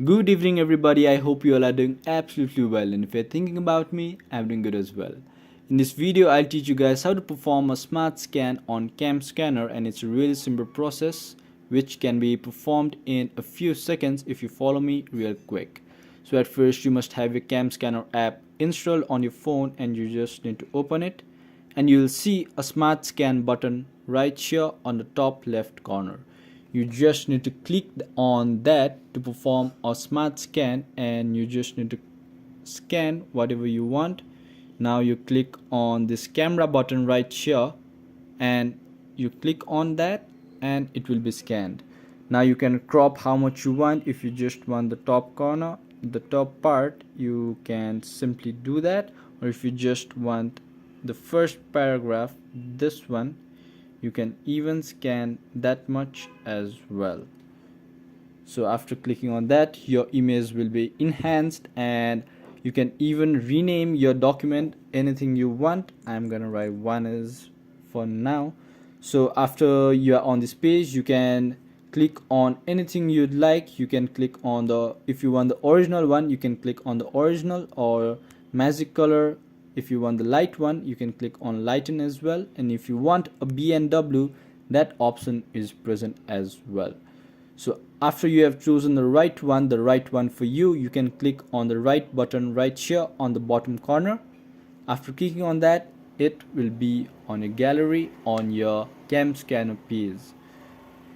Good evening, everybody. I hope you all are doing absolutely well, and if you're thinking about me, I'm doing good as well. In this video, I'll teach you guys how to perform a smart scan on CamScanner, and it's a really simple process which can be performed in a few seconds if you follow me real quick. So at first, you must have your CamScanner app installed on your phone, and you just need to open it, and you'll see a smart scan button right here on the top left corner. You just need to click on that to perform a smart scan, and you just need to scan whatever you want. Now you click on this camera button right here, and you click on that, and it will be scanned. Now you can crop how much you want. If you just want the top corner, the top part, you can simply do that, or if you just want the first paragraph, this one, you can even scan that much as well. So after clicking on that, your image will be enhanced, and you can even rename your document anything you want. I'm gonna write one as for now. So after you are on this page, you can click on anything you'd like. You can click on the, if you want the original one, you can click on the original, or magic color. If you want the light one, you can click on lighten as well, and if you want a BNW, that option is present as well. So after you have chosen the right one for you, you can click on the right button right here on the bottom corner. After clicking on that, it will be on a gallery on your CamScanner page.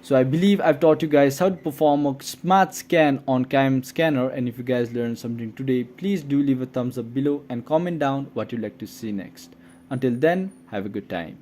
So I believe I've taught you guys how to perform a smart scan on CamScanner, and if you guys learned something today, please do leave a thumbs up below and comment down what you'd like to see next. Until then, have a good time.